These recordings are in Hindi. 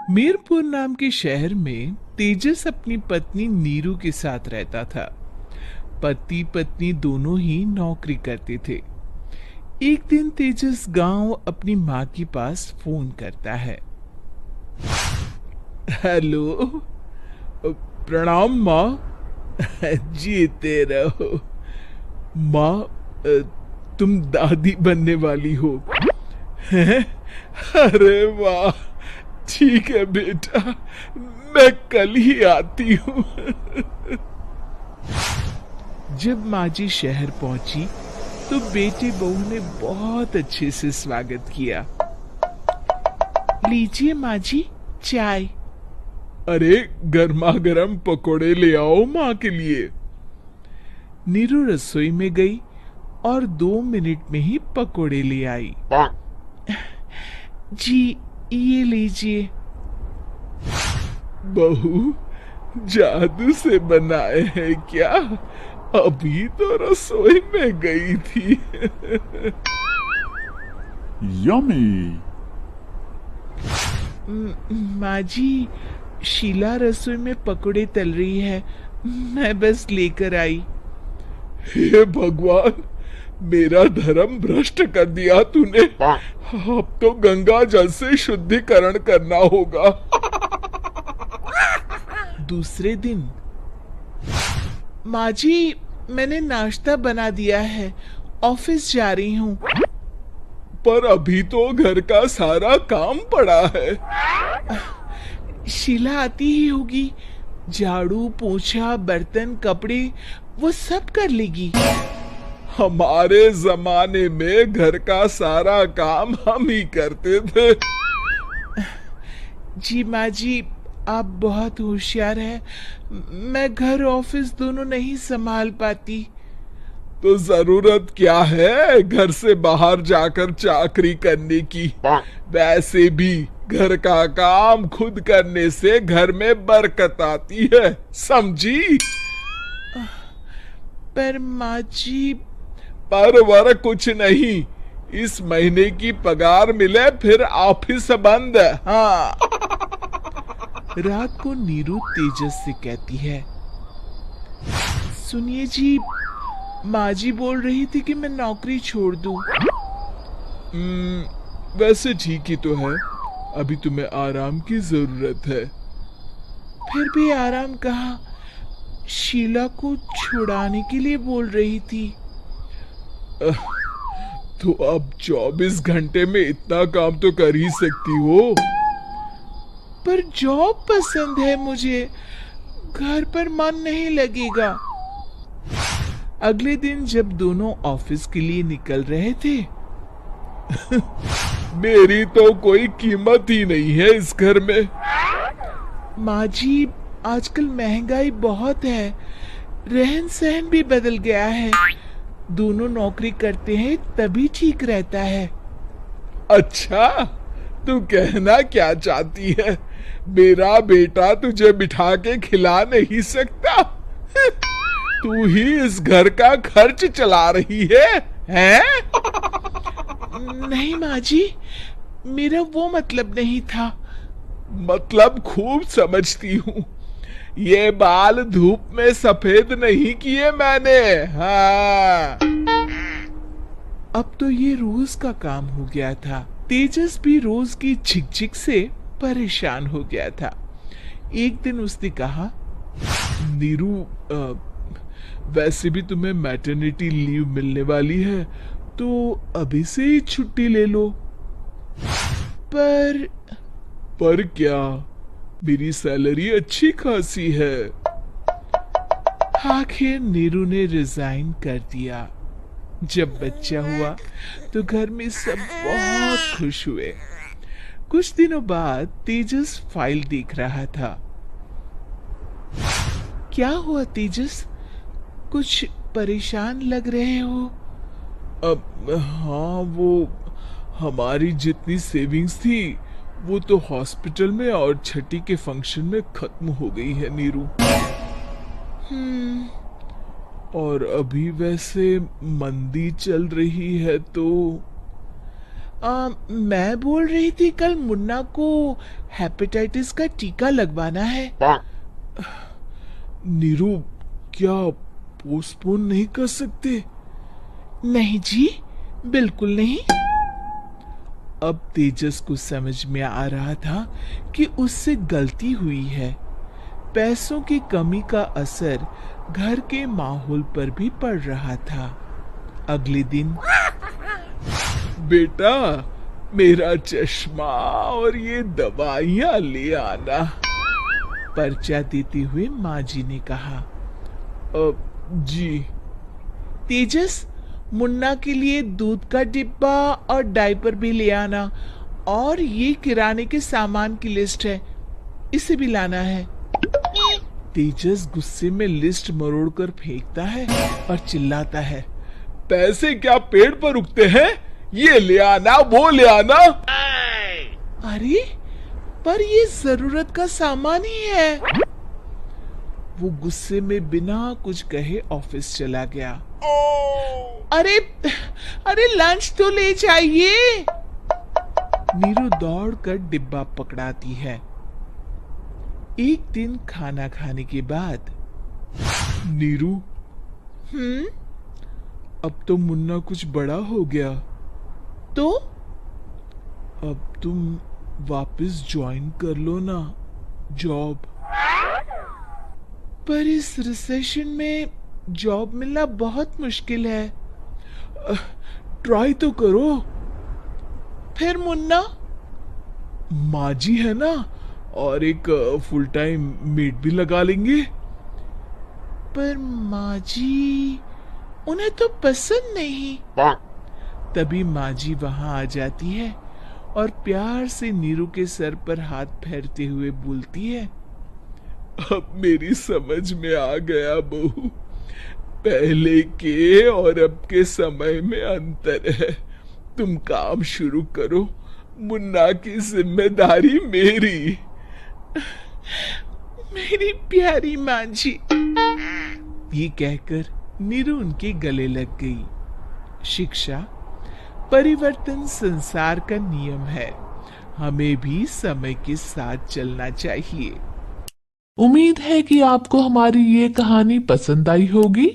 मीरपुर नाम के शहर में तेजस अपनी पत्नी नीरू के साथ रहता था। पति पत्नी दोनों ही नौकरी करते थे। एक दिन तेजस गांव अपनी माँ के पास फोन करता है। हेलो, प्रणाम माँ। जीते रहो माँ। तुम दादी बनने वाली हो हैं? अरे वाह, ठीक है बेटा, मैं कल ही आती हूँ। जब माँ जी शहर पहुंची तो बेटे बहू ने बहुत अच्छे से स्वागत किया। लीजिए माँ जी, चाय। अरे गर्मा गर्म पकोड़े ले आओ माँ के लिए। नीरू रसोई में गई और 2 मिनट में ही पकोड़े ले आई। जी ये लीजिए। बहू, जादू से बनाए हैं क्या? अभी तो रसोई में गई थी। यम्मी। माँ जी, शीला रसोई में पकोड़े तल रही है, मैं बस लेकर आई। हे भगवान, मेरा धर्म भ्रष्ट कर दिया तूने। अब तो गंगा जल से शुद्धिकरण करना होगा। दूसरे दिन, माँ जी मैंने नाश्ता बना दिया है, ऑफिस जा रही हूँ। पर अभी तो घर का सारा काम पड़ा है। शीला आती ही होगी, झाड़ू पोछा बर्तन कपड़े वो सब कर लेगी। हमारे जमाने में घर का सारा काम हम ही करते थे। जी माँ जी, आप बहुत होशियार हैं। मैं घर ऑफिस दोनों नहीं संभाल पाती। तो जरूरत क्या है घर से बाहर जाकर चाकरी करने की? वैसे भी घर का काम खुद करने से घर में बरकत आती है, समझी? पर माँ जी। पर वर कुछ नहीं, इस महीने की पगार मिले फिर ऑफिस बंद। हाँ। रात को नीरू तेजस से कहती है, सुनिए जी, माँ जी बोल रही थी कि मैं नौकरी छोड़ दूं। वैसे ठीक ही तो है, अभी तुम्हें आराम की जरूरत है। फिर भी आराम कहाँ, शीला को छुड़ाने के लिए बोल रही थी। तो अब 24 घंटे में इतना काम तो कर ही सकती हो। पर जॉब पसंद है मुझे, घर पर मन नहीं लगेगा। अगले दिन जब दोनों ऑफिस के लिए निकल रहे थे, मेरी तो कोई कीमत ही नहीं है इस घर में। माँ जी, आजकल महंगाई बहुत है, रहन सहन भी बदल गया है। दोनों नौकरी करते हैं तभी ठीक रहता है। अच्छा, तू कहना क्या चाहती है? मेरा बेटा तुझे बिठा के खिला नहीं सकता? तू ही इस घर का खर्च चला रही है, हैं? नहीं माँ जी, मेरा वो मतलब नहीं था। मतलब खूब समझती हूँ, ये बाल धूप में सफेद नहीं किए मैंने। हाँ। अब तो ये रोज का काम हो गया था। तेजस भी रोज की झिकझिक से परेशान हो गया था। एक दिन उसने कहा, नीरू, वैसे भी तुम्हें मैटरनिटी लीव मिलने वाली है, तो अभी से ही छुट्टी ले लो। पर क्या, मेरी सैलरी अच्छी खासी है। आखिर नीरू ने रिजाइन कर दिया। जब बच्चा हुआ तो घर में सब बहुत खुश हुए। कुछ दिनों बाद तेजस फाइल देख रहा था। क्या हुआ तेजस, कुछ परेशान लग रहे हो? अब हाँ, वो हमारी जितनी सेविंग्स थी वो तो हॉस्पिटल में और छठी के फंक्शन में खत्म हो गई है नीरू। और अभी वैसे मंदी चल रही है तो मैं बोल रही थी कल मुन्ना को हेपेटाइटिस का टीका लगवाना है। नीरू, क्या पोस्टपोन नहीं कर सकते? नहीं जी, बिल्कुल नहीं। अब तेजस को समझ में आ रहा था कि उससे गलती हुई है। पैसों की कमी का असर घर के माहौल पर भी पड़ रहा था। अगले दिन, बेटा मेरा चश्मा और ये दवाइयां ले आना, पर्चा देते हुए माँ जी ने कहा। जी। तेजस, मुन्ना के लिए दूध का डिब्बा और डायपर भी ले आना, और ये किराने के सामान की लिस्ट है, इसे भी लाना है। तेजस गुस्से में लिस्ट मरोड़ कर फेंकता है और चिल्लाता है, पैसे क्या पेड़ पर उगते हैं? ये ले आना, वो ले आना। अरे पर ये जरूरत का सामान ही है। वो गुस्से में बिना कुछ कहे ऑफिस चला गया। अरे लंच तो ले जाइए। नीरू दौड़कर डिब्बा पकड़ाती है। एक दिन खाना खाने के बाद, नीरू, अब तो मुन्ना कुछ बड़ा हो गया, तो अब तुम वापस ज्वाइन कर लो ना जॉब। पर इस रिसेशन में जॉब मिलना बहुत मुश्किल है। ट्राई तो करो। फिर मुन्ना? माँ जी है ना, और एक फुल टाइम मेड भी लगा लेंगे। पर माँ जी, उन्हें तो पसंद नहीं। तभी माँ जी वहां आ जाती है और प्यार से नीरू के सर पर हाथ फेरते हुए बोलती है, अब मेरी समझ में आ गया बहू, पहले के और अब के समय में अंतर है। तुम काम शुरू करो, मुन्ना की जिम्मेदारी मेरी। मेरी प्यारी माँ जी। ये कहकर नीरू उनके गले लग गई। शिक्षा, परिवर्तन संसार का नियम है, हमें भी समय के साथ चलना चाहिए। उम्मीद है कि आपको हमारी ये कहानी पसंद आई होगी।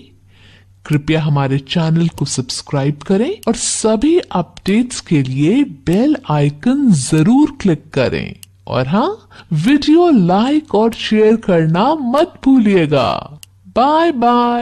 कृपया हमारे चैनल को सब्सक्राइब करें और सभी अपडेट्स के लिए बेल आइकन जरूर क्लिक करें। और हाँ, वीडियो लाइक और शेयर करना मत भूलिएगा। Bye bye.